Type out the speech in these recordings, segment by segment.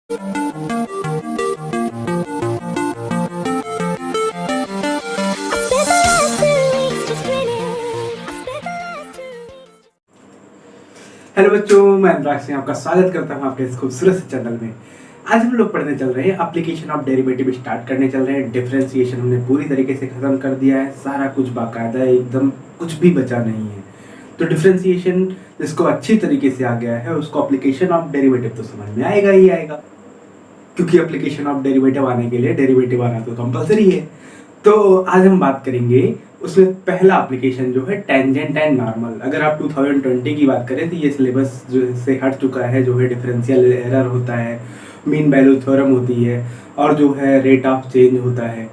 Hello बच्चों, मैं अनुराग सिंह आपका स्वागत करता हूं आपके इस खूबसूरत से चैनल में। आज हम लोग पढ़ने चल रहे हैं एप्लीकेशन ऑफ डेरिवेटिव स्टार्ट करने चल रहे हैं। डिफरेंशिएशन हमने पूरी तरीके से खत्म कर दिया है, सारा कुछ बाकायदा है, एकदम कुछ भी बचा नहीं है। तो डिफरेंशिएशन जिसको अच्छी तरीके से आ गया है उसको एप्लीकेशन ऑफ डेरिवेटिव तो समझ में आएगा ही आएगा, क्योंकि एप्लीकेशन ऑफ डेरिवेटिव आने के लिए डेरिवेटिव आना तो कंपलसरी है। तो आज हम बात करेंगे उसमें पहला एप्लीकेशन जो है टेंजेंट एंड नॉर्मल। अगर आप 2020 की बात करें तो ये सिलेबस जो से हट चुका है, जो है डिफरेंशियल एरर होता है, मीन वैल्यू थ्योरम होती है, और जो है रेट ऑफ चेंज होता है,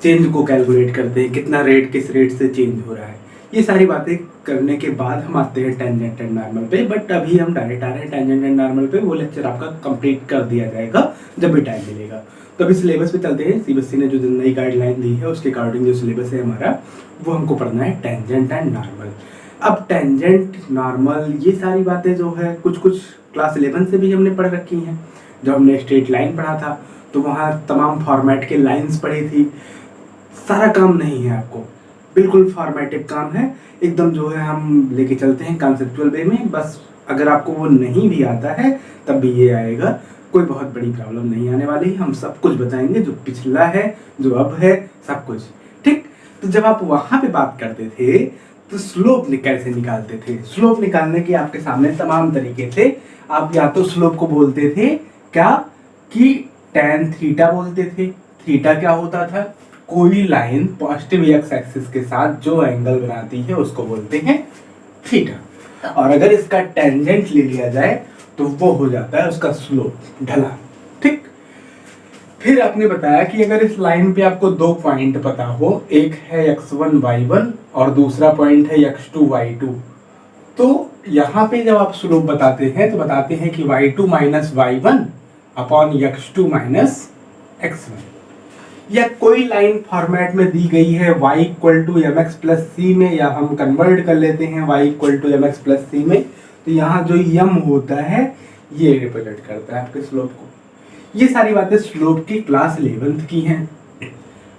चेंज को कैलकुलेट करते हैं कितना रेट किस रेट से चेंज हो रहा है। ये सारी बातें करने के बाद हम आते हैं टेंजेंट एंड नॉर्मल पे, बट अभी हम डायरेक्ट आ रहे हैं टेंजेंट एंड नॉर्मल पे। वो लेक्चर आपका कंप्लीट कर दिया जाएगा जब भी टाइम मिलेगा। तो अभी सिलेबस पे चलते हैं। सीबीएसई ने जो नई गाइडलाइन दी है उसके अकॉर्डिंग जो सिलेबस है हमारा, वो हमको पढ़ना है टेंजेंट एंड नॉर्मल। अब टेंजेंट नॉर्मल ये सारी बातें जो है कुछ कुछ क्लास 11 से भी हमने पढ़ रखी हैं। जब हमने स्ट्रेट लाइन पढ़ा था तो वहाँ तमाम फॉर्मेट के लाइन्स पढ़ी थी। सारा काम नहीं है आपको, बिल्कुल फॉर्मेटिव काम है एकदम, जो है हम लेके चलते हैं कॉन्सेप्चुअल वे में। बस अगर आपको वो नहीं भी आता है तब भी ये आएगा, कोई बहुत बड़ी प्रॉब्लम नहीं आने वाली। हम सब कुछ बताएंगे, जो पिछला है जो अब है सब कुछ, ठीक। तो जब आप वहां पे बात करते थे तो स्लोप कैसे निकालते थे? स्लोप निकालने के आपके सामने तमाम तरीके थे। आप या तो स्लोप को बोलते थे क्या कि tan थीटा बोलते थे। थीटा क्या होता था? कोई लाइन पॉजिटिव एक्स एक्सिस के साथ जो एंगल बनाती है उसको बोलते हैं थीटा। और अगर इसका टेंजेंट ले लिया जाए तो वो हो जाता है उसका स्लोप, ढलान, ठीक। फिर आपने बताया कि अगर इस लाइन पे आपको दो पॉइंट पता हो, एक है x1 y1 और दूसरा पॉइंट है x2 y2, तो यहाँ पे जब आप स्लोप बताते हैं तो बताते हैं कि y2 minus y1 upon x2 minus x1। या कोई लाइन फॉर्मेट में दी गई है y equal to m x plus c में, या हम कन्वर्ट कर लेते हैं y equal to m x plus c में, तो यहाँ जो यम होता है ये रिप्रेजेंट करता है आपके स्लोप को। ये सारी बातें स्लोप की क्लास 11th की हैं।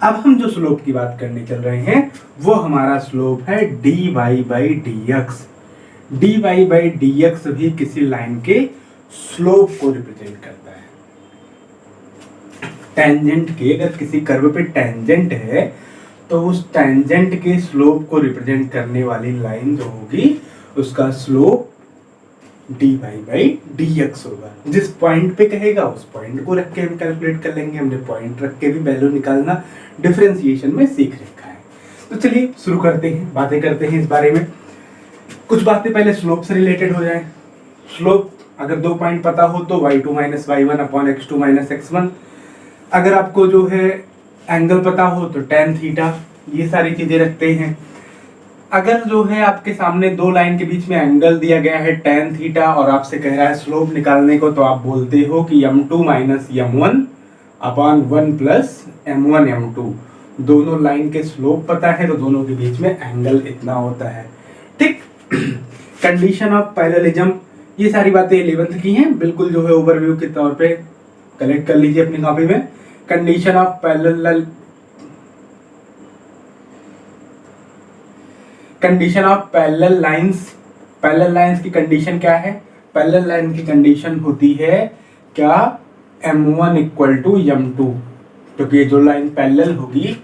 अब हम जो स्लोप की बात करने चल रहे हैं वो हमारा स्लोप है dy by D X. dy by D x भी किसी लाइन के स्लोप को रिप्रेजेंट करता है। टेंजेंट के, अगर किसी कर्व पे टेंजेंट है तो उस टेंजेंट के स्लोप को रिप्रेजेंट करने वाली लाइन जो होगी उसका slope dy by D x होगा। जिस पॉइंट पे कहेगा उस पॉइंट को रख के हम कैलकुलेट कर लेंगे। हमने पॉइंट रख के भी वैल्यू निकालना डिफरेंशिएशन में सीख रखा है। तो चलिए शुरू करते हैं, बातें करते हैं इस बारे में। कुछ बातें पहले स्लोप से रिलेटेड हो जाए। स्लोप अगर दो पॉइंट पता हो तो y2 minus y1 upon x2 minus x1। अगर आपको जो है एंगल पता हो तो tan थीटा, ये सारी चीजें रखते हैं। अगर जो है आपके सामने दो लाइन के बीच में एंगल दिया गया है tan थीटा और आपसे कह रहा है स्लोप निकालने को, तो आप बोलते हो कि m2 minus m1 upon 1 plus m1 m2। दोनों लाइन के स्लोप पता है तो दोनों के बीच में एंगल इतना होता है, ठीक। कंडीशन ऑफ पैरेललिज्म, ये सारी बातें 11th की हैं, बिल्कुल जो है ओवरव्यू के तौर पे कलेक्ट कर लीजिए अपनी कॉपी में। Condition of parallel, condition of parallel lines. Parallel lines की कंडीशन क्या है? पैरेलल लाइन की कंडीशन होती है क्या? m1 इक्वल टू m2, क्योंकि ये जो लाइन पैरेलल होगी,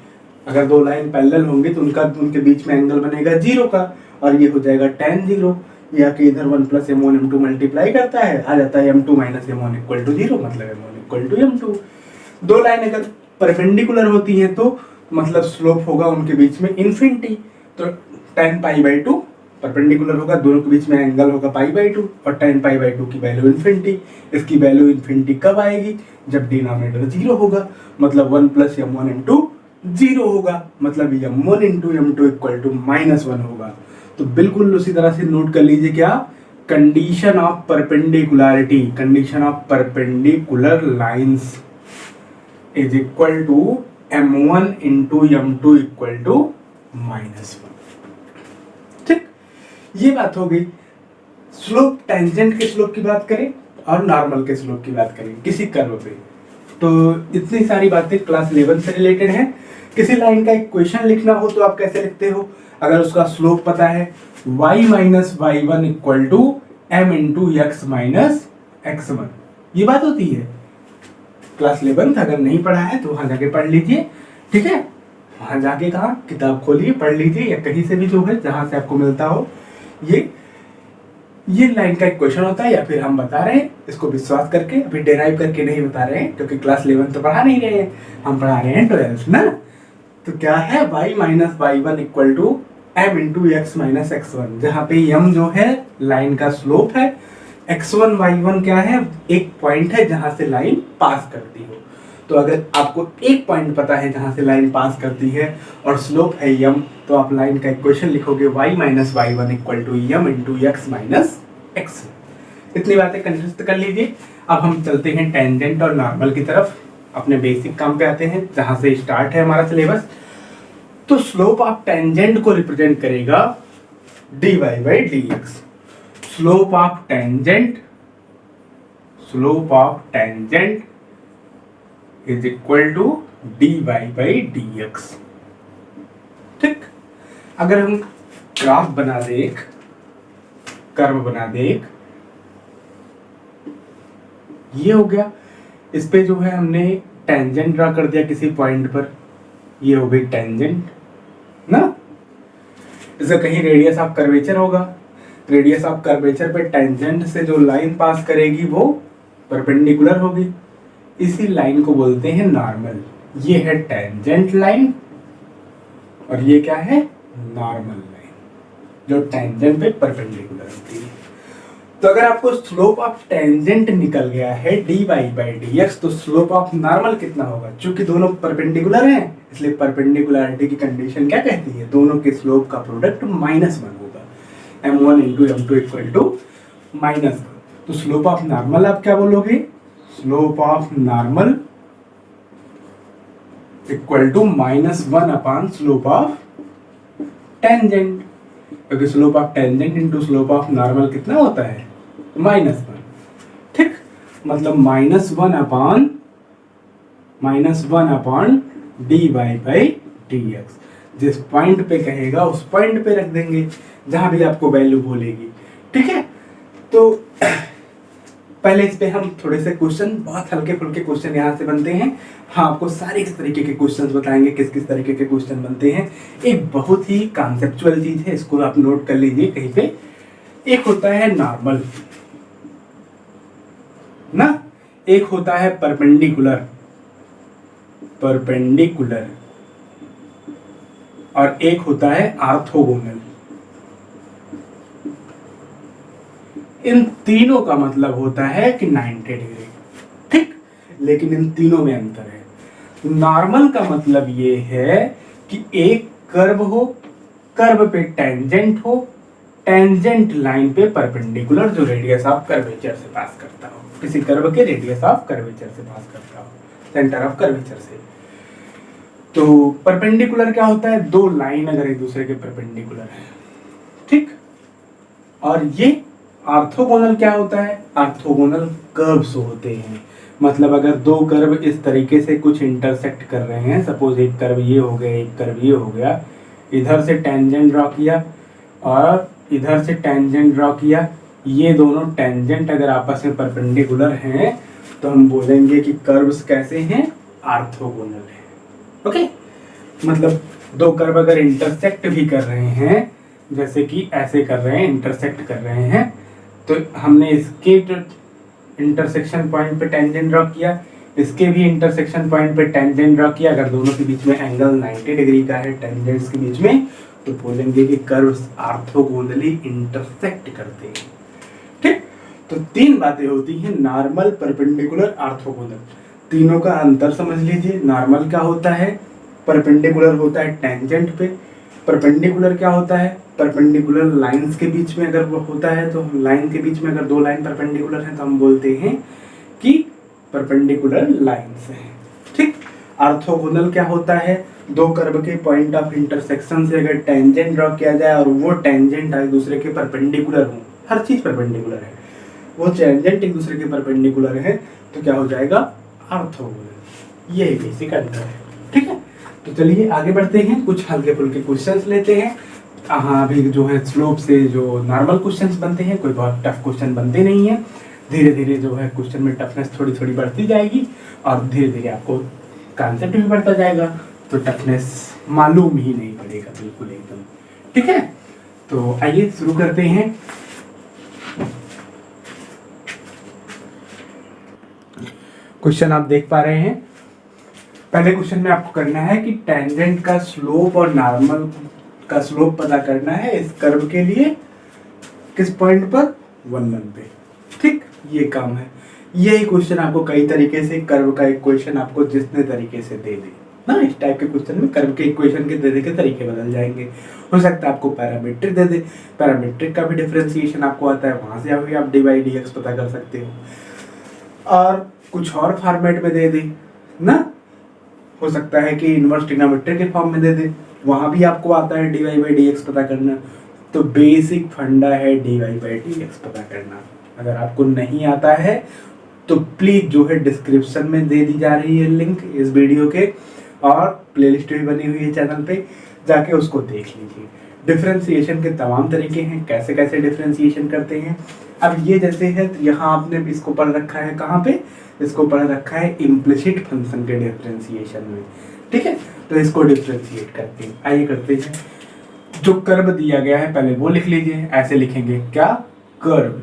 अगर दो लाइन पैरेलल होंगी तो उनके बीच में एंगल बनेगा 0 का, और ये हो जाएगा tan 0। या कि इधर 1 प्लस m1 m2 मल्टीप्लाई करता है, आ जाता है m2 minus m1 equal to 0, मतलब m1 इक्वल टू m2। दो लाइन अगर परपेंडिकुलर होती हैं तो मतलब स्लोप होगा उनके बीच में इन्फिनिटी, तो tan पाई बाई 2 परपेंडिकुलर होगा, दोनों के बीच में एंगल होगा पाई बाई 2, और tan पाई बाई 2 की वैल्यू इन्फिनिटी। इसकी वैल्यू इन्फिनिटी कब आएगी? जब डिनोमिनेटर 0 होगा, मतलब 1 प्लस m1 m2 0 होगा, मतलब m1 into m2 equal to -1 होगा। तो बिल्कुल उसी तरह से नोट कर लीजिए क्या? Condition of perpendicularity, condition of perpendicular lines is equal to m1 into m2 equal to -1, ठीक। ये बात हो गई। स्लोप, टेंजेंट के स्लोप की बात करें, और नॉर्मल के स्लोप की बात करेंगे किसी कर्व पे। तो इतनी सारी बातें क्लास 11 से रिलेटेड है। किसी लाइन का एक क्वेश्चन लिखना हो तो आप कैसे लिखते हो, अगर उसका स्लोप पता है y minus Y one equal to M into X minus X one, ये बात होती है। क्लास 11 अगर नहीं पढ़ा है तो वहां जाके पढ़ लीजिए, ठीक है। वहां जाके कहा किताब खोलिए पढ़ लीजिए, या कहीं से भी जो है जहां से आपको मिलता हो। ये लाइन का एक क्वेश्चन होता है, या फिर हम बता रहे हैं इसको विश्वास करके, अभी डिराइव करके नहीं बता रहे हैं क्योंकि क्लास 11 तो पढ़ा नहीं रहे हैं, हम पढ़ा रहे हैं 12th ना। तो क्या है y minus Y one equal to M into X minus X one, जहाँ पे m जो है लाइन का स्लोप है, x1 y1 क्या है, एक पॉइंट है जहां से लाइन पास करती हो। तो अगर आपको एक पॉइंट पता है जहां से लाइन पास करती है और स्लोप है m, तो आप लाइन का इक्वेशन लिखोगे y minus Y one equal to M into X minus X. इतनी बातें कंसिस्ट कर लीजिए। अब हम चलते हैं टेंजेंट और नॉर्मल की तरफ, अपने बेसिक काम पे आते हैं जहां से स्टार्ट है हमारा सिलेबस। तो स्लोप ऑफ टेंजेंट को रिप्रेजेंट करेगा dy by D X. Slope of tangent is equal to dy by D X. ठीक, अगर हम ग्राफ बना दे, एक कर्व बना दे, एक ये हो गया, इस पे जो है हमने टेंजेंट ड्रा कर दिया किसी पॉइंट पर, ये हो गई टेंजेंट ना। इसका कहीं रेडियस ऑफ कर्वेचर होगा, रेडियस ऑफ कर्वेचर पे टेंजेंट से जो लाइन पास करेगी वो परपेंडिकुलर होगी, इसी लाइन को बोलते हैं नॉर्मल। ये है टेंजेंट लाइन और ये क्या है, नॉर्मल लाइन, जो टेंजेंट पे परपेंडिकुलर होती है। तो अगर आपको स्लोप ऑफ टेंजेंट निकल गया है dy बाई डी एक्स, तो स्लोप ऑफ नॉर्मल कितना होगा, चूंकि दोनों परपेंडिकुलर हैं इसलिए परपेंडिकुलरिटी की कंडीशन क्या कहती है, दोनों के स्लोप का प्रोडक्ट -1 होगा, m1 into m2 equal to -1। तो स्लोप ऑफ नॉर्मल आप क्या बोलोगे, slope of normal equal to -1 upon slope of tangent, क्योंकि slope of tangent into slope of normal कितना होता है, -1। ठीक, मतलब -1 upon dy by D x. जिस पॉइंट पे कहेगा उस पॉइंट पे रख देंगे जहां भी आपको वैल्यू बोलेगी, ठीक है। तो पहले इस पे हम थोड़े से क्वेश्चन, बहुत हल्के फुल्के क्वेश्चन यहाँ से बनते हैं। हाँ, आपको सारे किस तरीके के क्वेश्चंस बताएंगे, किस किस तरीके के क्वेश्चन बनते हैं। एक बहुत ही कॉन्सेप्चुअल चीज है, इसको आप नोट कर लीजिए कहीं पे। एक होता है नॉर्मल ना, एक होता है परपेंडिकुलर और एक होता है ऑर्थोगोनल। इन तीनों का मतलब होता है कि 90 डिग्री, ठीक, लेकिन इन तीनों में अंतर है। नॉर्मल का मतलब ये है कि एक कर्व हो, कर्व पे टेंजेंट हो, टेंजेंट लाइन पे परपेंडिकुलर, जो रेडियस ऑफ कर्वेचर से पास करता हो, किसी कर्व के रेडियस ऑफ कर्वेचर से पास करता हो, सेंटर ऑफ कर्वेचर से। तो परपेंडिकुलर क्या होता है, दो लाइन अगर एक दूसरे के परपेंडिकुलर है, ठीक। और ये ऑर्थोगोनल क्या होता है, ऑर्थोगोनल कर्व्स होते हैं, मतलब अगर दो कर्व इस तरीके से कुछ इंटरसेक्ट कर रहे हैं, सपोज एक कर्व ये हो गया, एक कर्व ये हो गया, इधर से टेंजेंट ड्रॉ किया और इधर से टेंजेंट ड्रॉ किया, ये दोनों टेंजेंट अगर आपस में परपेंडिकुलर हैं तो हम बोलेंगे कि कर्व्स कैसे हैं, ऑर्थोगोनल है। ओके, मतलब दो कर्व अगर इंटरसेक्ट भी कर रहे हैं, जैसे कि ऐसे कर रहे हैं, इंटरसेक्ट कर रहे हैं, तो हमने इसके इंटरसेक्शन पॉइंट पे टेंजेंट ड्रॉ किया, इसके भी इंटरसेक्शन पॉइंट पे टेंजेंट ड्रॉ किया। अगर दोनों के बीच में एंगल 90 डिग्री का है टेंजेंट्स के बीच में, तो बोलेंगे कि कर्व्स ऑर्थोगोनली इंटरसेक्ट करते हैं, ठीक। तो तीन बातें होती हैं, नॉर्मल, परपेंडिकुलर, ऑर्थोगोनल। तीनों का अंतर समझ लीजिए। नॉर्मल क्या होता है, परपेंडिकुलर होता है टेंजेंट पे। परपेंडिकुलर क्या होता है, परपेंडिकुलर लाइंस के बीच में अगर वो होता है, तो लाइन के बीच में अगर दो लाइन परपेंडिकुलर हैं तो हम बोलते हैं कि परपेंडिकुलर लाइंस हैं, ठीक। ऑर्थोगोनल क्या होता है, दो कर्व के पॉइंट ऑफ इंटरसेक्शन से अगर टेंजेंट ड्रॉ किया जाए और वो टेंजेंट एक दूसरे के परपेंडिकुलर हो, हर चीज परपेंडिकुलर है, वो टेंजेंट एक दूसरे के परपेंडिकुलर है तो क्या हो जाएगा, ऑर्थोगोनल। यही बेसिक अंतर है, ठीक है। तो चलिए आगे बढ़ते हैं, कुछ हल्के फुल्के क्वेश्चंस लेते हैं। हाँ, अभी जो है स्लोप से जो नॉर्मल क्वेश्चंस बनते हैं, कोई बहुत टफ क्वेश्चन बनते नहीं है। धीरे धीरे जो है क्वेश्चन में टफनेस थोड़ी थोड़ी बढ़ती जाएगी और धीरे धीरे आपको कॉन्सेप्ट भी बढ़ता जाएगा, तो टफनेस मालूम ही नहीं पड़ेगा बिल्कुल एकदम, ठीक है। तो आइए शुरू करते हैं। क्वेश्चन आप देख पा रहे हैं। पहले क्वेश्चन में आपको करना है कि टेंजेंट का स्लोप और नॉर्मल का स्लोप पता करना है इस कर्व के लिए, किस पॉइंट पर, 1 1 पे, ठीक। ये काम है। यही क्वेश्चन आपको कई तरीके से, कर्व का इक्वेशन आपको जितने तरीके से दे दे ना, इस टाइप के क्वेश्चन में कर्व के इक्वेशन के देने के तरीके बदल जाएंगे। हो सकता है आपको पैरामीट्रिक दे दे, पैरामीट्रिक का भी डिफरेंशिएशन आपको आता है, वहां से अभी आप डी बाई डी एक्स पता कर सकते हो, और कुछ और फॉर्मेट में दे दे ना। हो सकता है कि इनवर्स ट्रिग्नोमेट्री के फॉर्म में दे दे, वहां भी आपको आता है D Y by D X पता करना। तो बेसिक फंडा है D Y by D X पता करना। अगर आपको नहीं आता है तो प्लीज जो है डिस्क्रिप्शन में दे दी जा रही है लिंक इस वीडियो के, और प्लेलिस्ट भी बनी हुई है चैनल पे, जाके उसको देख लीजिए। डिफरेंशिएशन के तमाम तरीके हैं, कैसे कैसे डिफरेंशिएशन करते हैं। अब ये जैसे है, तो यहाँ आपने इसको पढ़ रखा है, कहाँ पे इसको पढ़ रखा है, इम्प्लिसिट फंक्शन के डिफरेंशिएशन में, ठीक है। तो इसको डिफरेंशिएट करते हैं, आइए करते हैं। जो कर्व दिया गया है पहले वो लिख लीजिए, ऐसे लिखेंगे क्या, कर्व।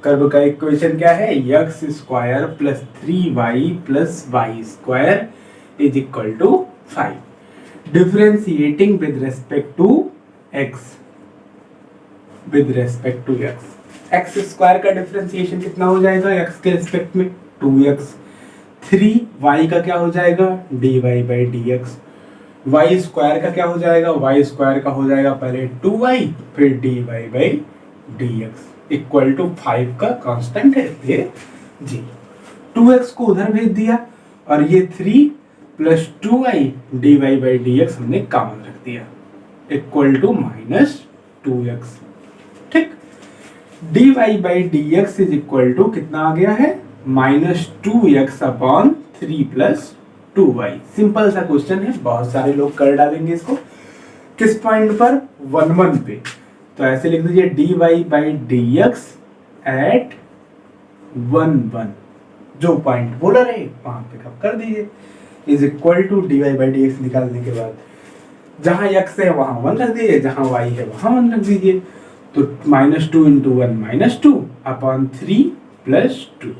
कर्व का इक्वेशन क्या है, x square plus 3y plus Y square is equal to 5। Differentiating with respect to X, with respect to X. X square का डिफरेंशिएशन कितना हो जाएगा एक्स के रेस्पेक्ट में, 2x। 3y का क्या हो जाएगा, dy by D X. Y square का क्या हो जाएगा, वाई स्क्वायर का हो जाएगा पहले 2y फिर dy by D X equal to 5 का कांस्टेंट है ये जी। 2x को उधर भेज दिया और ये 3 plus 2y dy by D X हमने कॉमन रख दिया इक्वल टू -2x, ठीक। dy by D x is equal to कितना आ गया है, -2x upon 3 plus 2y। Simple सा क्वेश्चन है, बहुत सारे लोग कर डालेंगे इसको। किस पॉइंट पर, 1 1 पे। तो ऐसे लिख दीजिए dy by D x at 1 1, जो पॉइंट बोला रहे वहां पे कब कर दीजिए, is equal to dy by D X निकालने के बाद जहां x है वहां 1 रख दीजिए, जहां y है वहां 1 रख दीजिए। तो -2 इंटू 1 -2 अपॉन 3 प्लस 2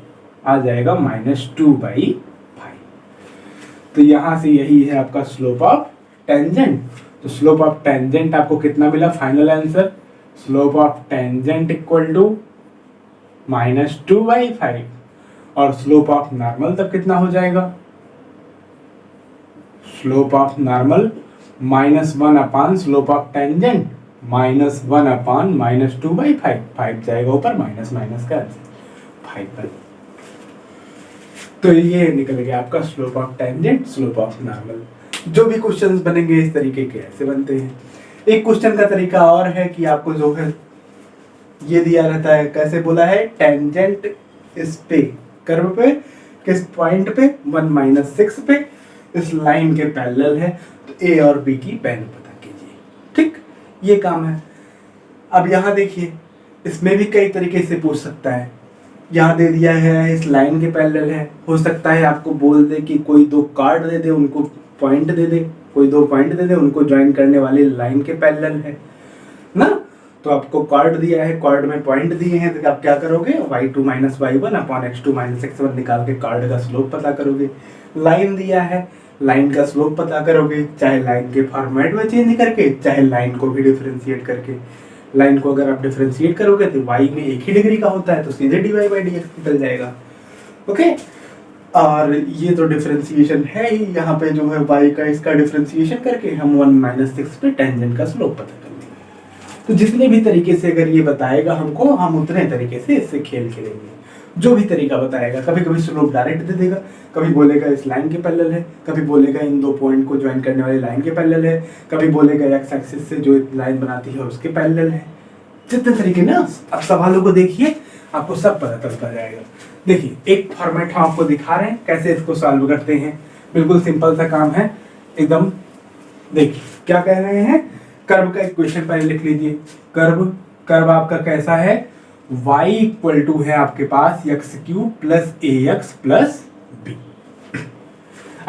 आ जाएगा -2 बाई 5। तो यहां से यही है आपका स्लोप ऑफ टेंजेंट। तो स्लोप ऑफ टेंजेंट आपको कितना मिला, final answer, slope of tangent equal to -2 by 5। और स्लोप ऑफ नॉर्मल तब कितना हो जाएगा, slope of normal -1 upon slope of tangent -1 upon -2 by 5। 5 जाएगा ऊपर, माइनस माइनस का आंसर 5 पर। तो ये निकल गया आपका slope of tangent, slope of normal. जो भी क्वेश्चंस बनेंगे इस तरीके के ऐसे बनते हैं। एक क्वेश्चन का तरीका और है कि आपको जो है ये दिया रहता है, कैसे बोला है, टेंजेंट इस पे, कर्व पे, किस पॉइंट पे, 1 -6 पे, इस लाइन के पैरेलल है, तो ए और बी की वैल्यू पता कीजिए, ठीक। ये काम है। अब यहाँ देखिए, इसमें भी कई तरीके से पूछ सकता है। यहाँ दे दिया है इस लाइन के पैरेलल है, हो सकता है आपको बोल दे कि कोई 2 कार्ड दे दे, उनको पॉइंट दे दे, कोई 2 पॉइंट दे दे, उनको ज्वाइन करने वाली लाइन के पैरेलल है ना। तो आपको कार्ड दिया है, कार्ड में पॉइंट दिए हैं, तो आप क्या करोगे, y2 - y1 upon x2 - x1 निकाल के कार्ड का स्लोप पता करोगे। लाइन दिया है, लाइन का स्लोप पता करोगे, चाहे लाइन के फॉर्मेट में चेंज करके, चाहे लाइन को भी डिफरेंशिएट करके। लाइन को अगर आप डिफरेंशिएट करोगे तो y में 1 ही डिग्री का होता है, तो सीधे dy बाई डी एक्स निकल जाएगा, ओके। और ये तो डिफरेंशिएशन है ही, यहाँ पे जो है y का इसका डिफरेंशिएशन करके हम 1 -6 पे टेंजेंट का स्लोप पता कर लेंगे। तो जितने भी तरीके से अगर ये बताएगा हमको, हम उतने तरीके से इससे खेल खेलेंगे। जो भी तरीका बताएगा, कभी कभी स्लोप डायरेक्ट दे देगा, कभी बोलेगा इस लाइन के पैरेलल है, कभी बोलेगा इन 2 पॉइंट को ज्वाइन करने वाली लाइन के पैरेलल है, कभी बोलेगा एक्स एक्सिस से जो लाइन बनाती है उसके पैरेलल है। जितने तरीके ना, अब सवालों को देखिए, आपको सब पता चलता जाएगा। देखिए एक फॉर्मेट हम आपको दिखा रहे हैं कैसे इसको सॉल्व करते हैं, बिल्कुल सिंपल सा काम है एकदम। देखिए क्या कह रहे हैं, कर्व का इक्वेशन पहले लिख लीजिए। कर्व आपका कैसा है, y इक्वल टू है आपके पास X cube plus A X plus B.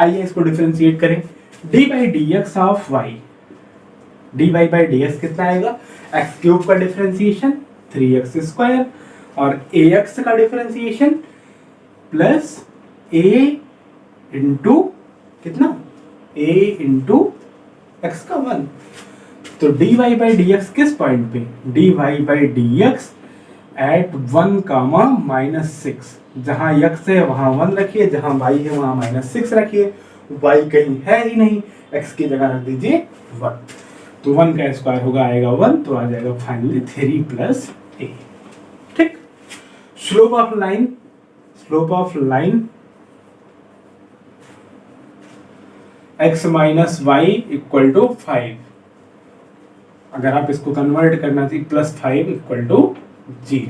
आइए इसको डिफरेंशिएट करें। D by D X of Y, D Y by D X कितना आएगा, एक्स क्यूब का डिफरेंशिएशन 3x स्क्वायर और ए एक्स का डिफरेंशिएशन प्लस ए इंटू कितना, a इंटू एक्स का 1। तो D Y by D X किस पॉइंट पे, D Y by D x at 1 comma -6। जहां x है वहां 1 रखिए, जहां y है वहां -6 रखिए। y कहीं है ही नहीं, x की जगह रख दीजिए 1। तो 1 का स्क्वायर होगा आएगा 1, तो आ जाएगा फाइनली 3 प्लस a। ठीक। Slope of line x minus Y equal to 5। अगर आप इसको कन्वर्ट करना चाहिए +5 इक्वल टू 0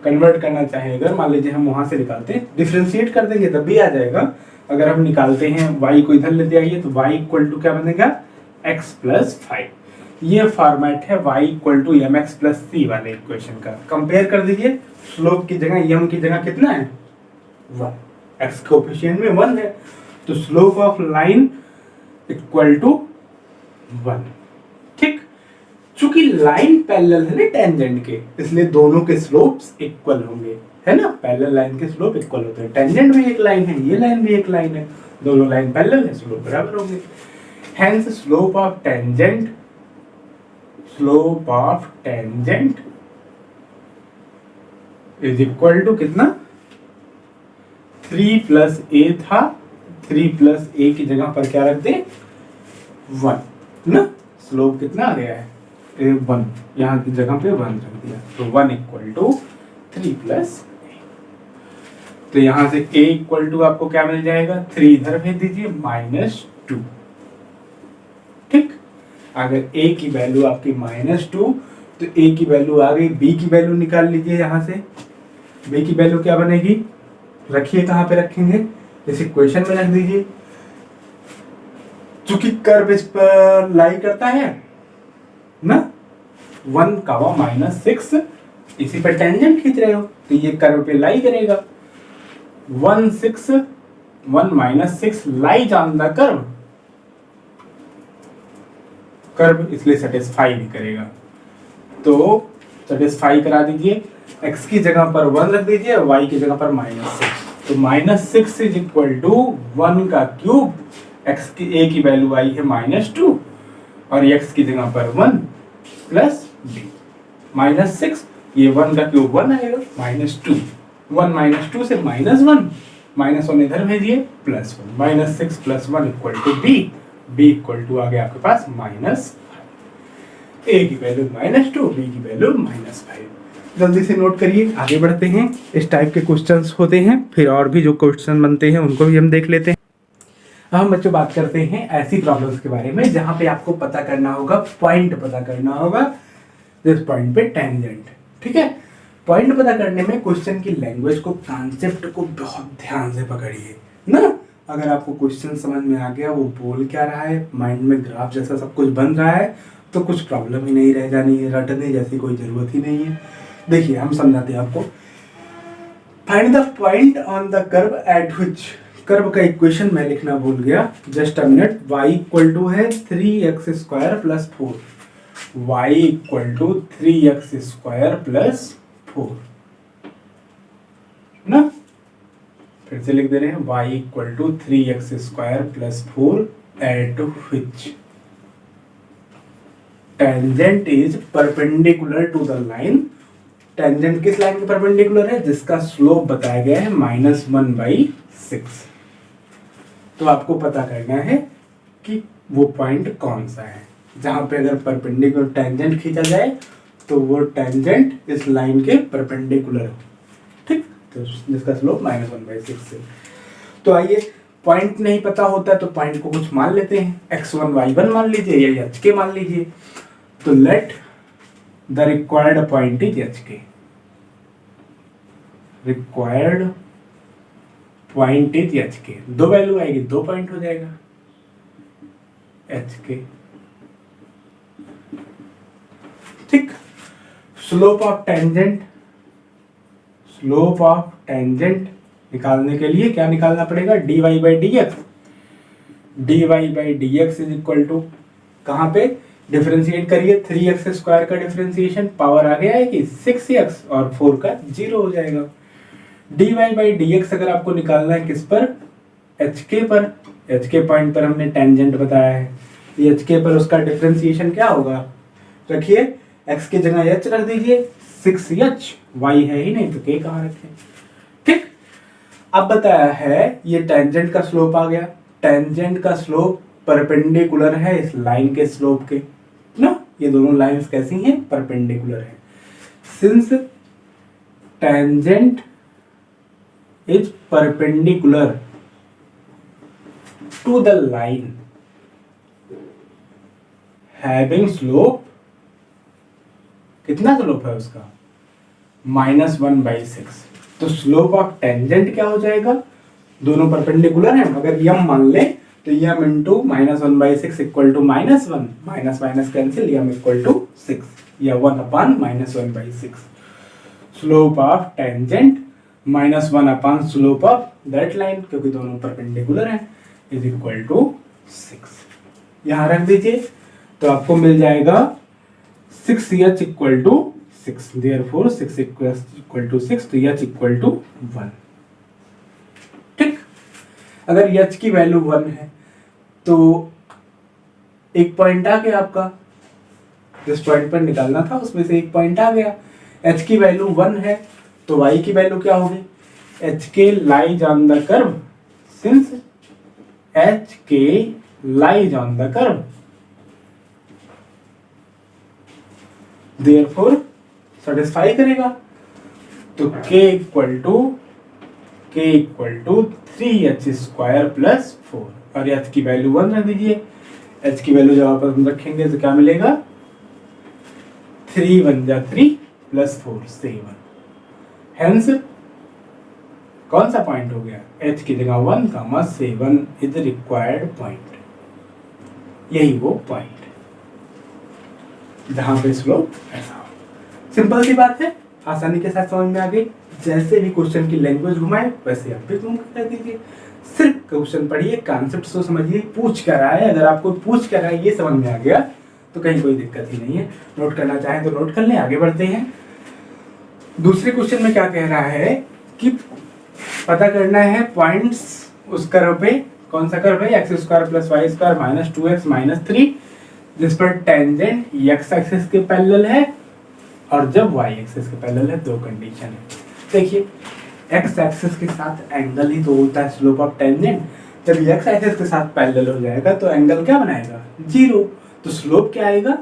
कन्वर्ट करना चाहें, अगर मान लीजिए हम वहां से निकालते हैं, डिफरेंशिएट कर देंगे तब भी आ जाएगा। अगर हम निकालते हैं y को इधर लेते आइए तो y इक्वल टू क्या बनेगा, x प्लस 5। ये फॉर्मेट है y equal to m x plus c वाले इक्वेशन का। कंपेयर कर दीजिए, स्लोप की जगह m की जगह कितना है 1, x कोएफिशिएंट में 1 है, तो slope of line equal to 1। ठीक। चूंकि लाइन पैरेलल है ना टेंजेंट के, इसलिए दोनों के स्लोप्स इक्वल होंगे, है ना। पैरेलल लाइन के स्लोप इक्वल होते हैं। टेंजेंट भी एक लाइन है, ये लाइन भी एक लाइन है, दोनों लाइन पैरेलल है, स्लोप बराबर होंगे। Hence slope of tangent is equal to कितना, 3 प्लस ए था, 3 प्लस ए की जगह पर क्या रख दे 1 ना। स्लोप कितना आ गया है 1, यहाँ की जगह पे 1 रख दिया, तो 1 इक्वल टू 3 प्लस ए। तो यहाँ से a इक्वल टू आपको क्या मिल जाएगा, 3 इधर भेज दीजिए -2। ठीक। अगर a की वैल्यू आपकी -2, तो a की वैल्यू आ गई, b की वैल्यू निकाल लीजिए यहाँ से। b की वैल्यू क्या बनेगी, रखिए कहाँ पे रखेंगे, इस इक्वेशन में रख दीजिए। चूंकि कर्व इस पर लाई करता है ना, 1 कामा -6, इसी पर टेंजेंट खींच रहे हो तो ये कर्व पे लाई करेगा। 1 -6 लाइज ऑन द कर्व, इसलिए सेटिस्फाई भी करेगा। तो सेटिस्फाई करा दीजिए, x की जगह पर 1 रख दीजिए, y की जगह पर -6। तो -6 इज इक्वल टू 1 का क्यूब, x की a की वैल्यू आई है -2 और x की जगह पर 1 प्लस b -6, ये 1 का क्यूब 1 आएगा, -2, 1 -2 से -1, -1 इधर भेजिए +1, -6 + 1 equal to b equal to आ गया आपके पास -5। a की वैल्यू -2, b की वैल्यू -5। जल्दी से नोट करिए, आगे बढ़ते हैं। इस टाइप के क्वेश्चंस होते हैं, फिर और भी जो क्वेश्चन बनते हैं उनको भी हम देख लेते हैं। अब हम बच्चों बात करते हैं ऐसी प्रॉब्लम्स के बारे में जहां पे आपको पता करना होगा, पॉइंट पता करना होगा, जिस पॉइंट पे टेंजेंट। ठीक है। पॉइंट पता करने में क्वेश्चन की लैंग्वेज को, कांसेप्ट को बहुत ध्यान से पकड़िए ना। अगर आपको क्वेश्चन समझ में आ गया वो बोल क्या रहा है, माइंड में ग्राफ जैसा सब कुछ बन रहा है, तो कुछ प्रॉब्लम ही नहीं रह जानी है, रटने जैसी कोई जरूरत ही नहीं है। देखिए हम समझाते हैं आपको। Find the point on the curve at which, curve का इक्वेशन मैं लिखना भूल गया, just a minute. y equal to है 3x square plus 4, y equal to 3x square plus 4 ना। फिर से लिख दे रहे हैं, y equal to 3x square plus 4 at which tangent is perpendicular to the line. Tangent किस लाइन के परपेंडिकुलर है, जिसका स्लोप बताया गया है -1/6। तो आपको पता करना है कि वो पॉइंट कौन सा है जहां पे अगर परपेंडिकुलर टेंजेंट खींचा जाए तो वो टेंजेंट इस लाइन के परपेंडिकुलर हो। ठीक। तो जिसका स्लोप -1/6 से। तो आइए, पॉइंट नहीं पता होता तो पॉइंट को कुछ मान लेते हैं, x1 y1 मान लीजिए या hk मान लीजिए। तो let the required point is hk। Required point is H के, दो वैल्यू आएगी, दो पॉइंट हो जाएगा एच के। ठीक, slope of tangent, slope of tangent निकालने के लिए क्या निकालना पड़ेगा, dy by D X, dy by D x is equal to, कहाँ पे डिफरेंशिएट करिए, 3x स्क्वायर का डिफरेंशिएशन, पावर आगे आएगी 6x और 4 का 0 हो जाएगा। dy बाई डी एक्स अगर आपको निकालना है किस पर, hk पर, hk पॉइंट पर हमने टेंजेंट बताया है, hk पर उसका डिफरेंशिएशन क्या होगा, रखिए x की जगह h रख दीजिए, 6h, y है ही नहीं तो k कहाँ रखें। ठीक, अब बताया है ये टेंजेंट का स्लोप आ गया, टेंजेंट का स्लोप परपेंडिकुलर है इस लाइन के स्लोप के ना, ये दोनों लाइंस कैसी हैं, परपेंडिकुलर है। Since tangent is perpendicular to the line having slope, कितना स्लोप है उसका, -1/6, तो स्लोप ऑफ टेंजेंट क्या हो जाएगा, दोनों परपेंडिकुलर हैं, अगर यम मान ले तो m into -1/6 equal to -1, minus minus cancel, m equal to 6 या 1/-1/6, slope of tangent -1 slope of that line, क्योंकि दोनों परपेंडिकुलर हैं, इज इक्वल टू 6। यहां रख दीजिए तो आपको मिल जाएगा 6h equal to 6, therefore 6 equal to 6, तो h इक्वल टू 1। ठीक, अगर h की वैल्यू 1 है तो एक पॉइंट आ गया आपका, जिस पॉइंट पर निकालना था उसमें से एक पॉइंट आ गया, h की वैल्यू 1 है तो y की वैल्यू क्या होगी, hk lies on the curve, since hk lies on the curve, therefore satisfy करेगा, तो k equal to 3h square plus 4, और h की वैल्यू 1 रख दीजिए, h की वैल्यू जब आप हम रखेंगे तो क्या मिलेगा, 3 1 जा 3 प्लस 4 7, हेंस कौन सा पॉइंट हो गया, h की जगह 1,7 इज रिक्वायर्ड पॉइंट, यही वो पॉइंट जहां पे स्लोप ऐसा हो। सिंपल सी बात है, आसानी के साथ समझ में आ गई, जैसे भी क्वेश्चन की लैंग्वेज घुमाए वैसे आप भी घूम कर दीजिए, सिर्फ क्वेश्चन पढ़िए, कॉन्सेप्ट को समझिए, पूछ कर आए, अगर आपको पूछ कर आए ये समझ में आ गया तो कहीं कोई दिक्कत ही नहीं है, नोट करना चाहें तो नोट कर लें, आगे बढ़ते हैं। दूसरे क्वेश्चन में क्या कह रहा है कि पता करना है पॉइंट्स उस कर्व पे, कौन सा कर्व है, x² + y² - 2x - 3, जिस पर टेंजेंट x एक्सिस के पैरेलल है और जब y एक्सिस के पैरेलल है, दो कंडीशन है। देखिए x एक्सिस के साथ एंगल ही तो होता है स्लोप ऑफ टेंजेंट, जब x एक्सिस के साथ पैरेलल हो जाएगा तो एंगल क्या बनाएगा, 0, तो स्लोप क्या आएगा,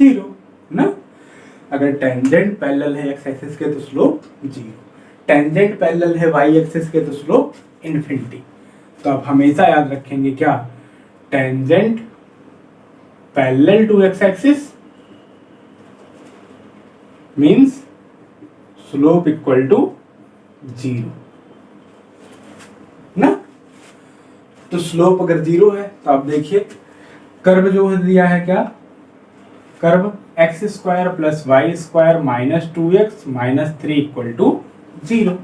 0 ना। अगर टेंजेंट पैरेलल है x एक्सिस के तो स्लोप 0, टेंजेंट पैरेलल है y एक्सिस के तो स्लोप इन्फिनिटी। तो आप हमेशा याद रखेंगे क्या, tangent parallel to x axis means slope equal to 0 ना। तो स्लोप अगर 0 है तो आप देखिए कर्व जो दिया है, क्या curve x² + y² - 2x - 3 equal to 0।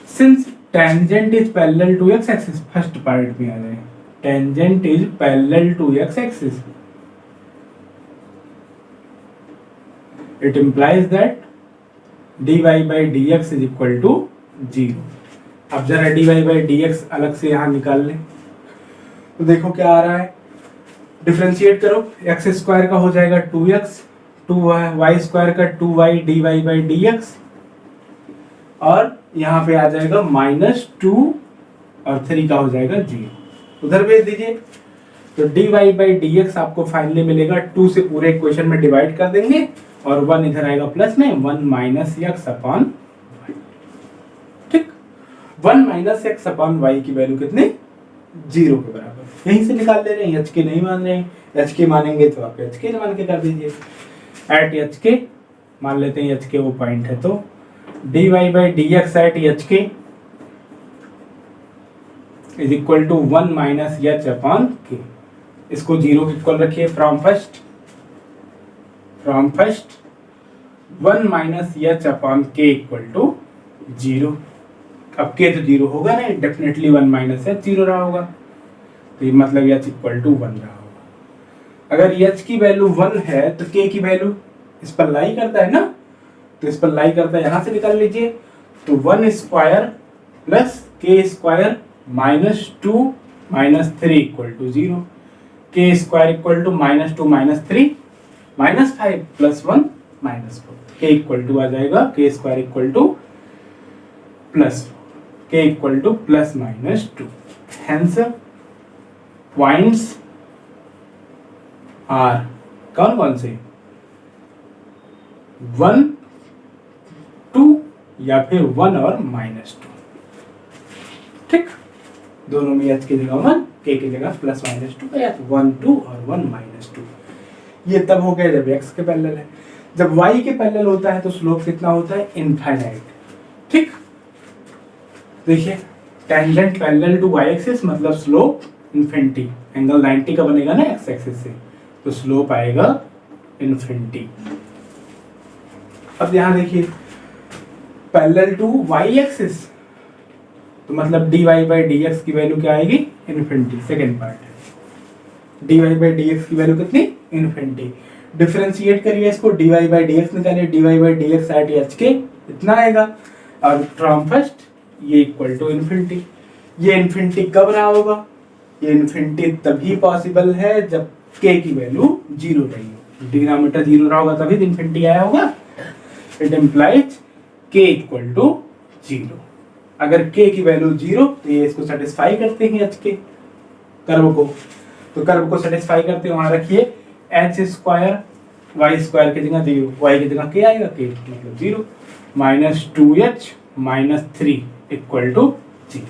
Since tangent is parallel to x axis, first part में आ जाए, tangent is parallel to x axis, it implies that dy by dx is equal to 0। अब जरा dy by dx अलग से यहाँ निकाल लें तो देखो क्या आ रहा है, डिफरेंशिएट करो, x² का हो जाएगा 2x, 2y² का 2y dy by dx, और यहाँ पे आ जाएगा -2 और 3 का हो जाएगा 0, उधर भेज दीजिए। तो dy by dx आपको फाइनली मिलेगा, 2 से पूरे इक्वेशन में डिवाइड कर देंगे और 1 इधर आएगा प्लस में, 1 - x/y। ठीक, 1 - x/y की वैल्यू कितनी, 0 के बराबर, यहीं से निकाल ले रहे हैं, hk नहीं मान रहे हैं, hk मानेंगे तो आप hk मान के कर दीजिए, एट hk मान लेते हैं, hk वो पॉइंट है तो dy by D x at h k is equal to 1 minus h upon k. इसको जीरो के इक्वल रखिए from first 1 minus h upon k equal to zero. अब के तो जीरो होगा नहीं, डेफिनेटली 1 माइनस एच जीरो रहा होगा, तो ये मतलब एच इक्वल टू 1 रहा होगा। अगर एच की वैल्यू 1 है तो के की वैल्यू इस पर लाई करता है ना, तो इस पर लाई करता है, यहां से निकाल लीजिए। तो 1 square plus k square minus 2 minus 3 equal to 0। K square equal to minus 2 minus 3 minus 5 plus 1 minus 4। K equal to आ जाएगा k square equal to plus k equal to plus minus 2। Hence points are कौन कौन से 1 2 या फिर 1 और minus 2। ठीक, दोनों में एच की जगह 1 के की जगह प्लस माइनस 2 या 1 2 और 1 माइनस 2। ये तब हो गया जब x के पैरेलल है। जब y के पैरेलल होता है तो स्लोप कितना होता है? इनफाइनाइट। ठीक, देखिए tangent parallel to y axis मतलब स्लोप इन्फिनिटी। एंगल 90 का बनेगा ना x एक्सिस से, तो स्लोप आएगा इन्फिनिटी। अब यहां देखिए पैरेलल टू y एक्सिस तो मतलब dy बाई डी एक्स की वैल्यू क्या आएगी? इन्फिनिटी। सेकेंड पार्ट है dy बाई डी एक्स की वैल्यू कितनी? इन्फिनिटी। डिफरेंशिएट करिए इसको, dy बाई डी एक्स निकालिए, dy by D x at h k इतना आएगा। और फ्रॉम फर्स्ट ये इक्वल टू इन्फिनिटी। ये इन्फिनिटी कब रहा होगा? ये इन्फिनिटी तभी पॉसिबल है जब k की वैल्यू 0 रही हो। डिनोमिनेटर 0 रहा होगा तभी इन्फिनिटी आया होगा। It implies k equal to 0। अगर k की वैल्यू 0 तो ये इसको सेटिस्फाई करते हैं h के कर्व को, तो कर्व को सेटिस्फाई करते हैं। वहां रखिए h स्क्वायर y स्क्वायर की जगह 0, y की जगह k आएगा, k मतलब 0 minus 2h minus 3 equal to 0।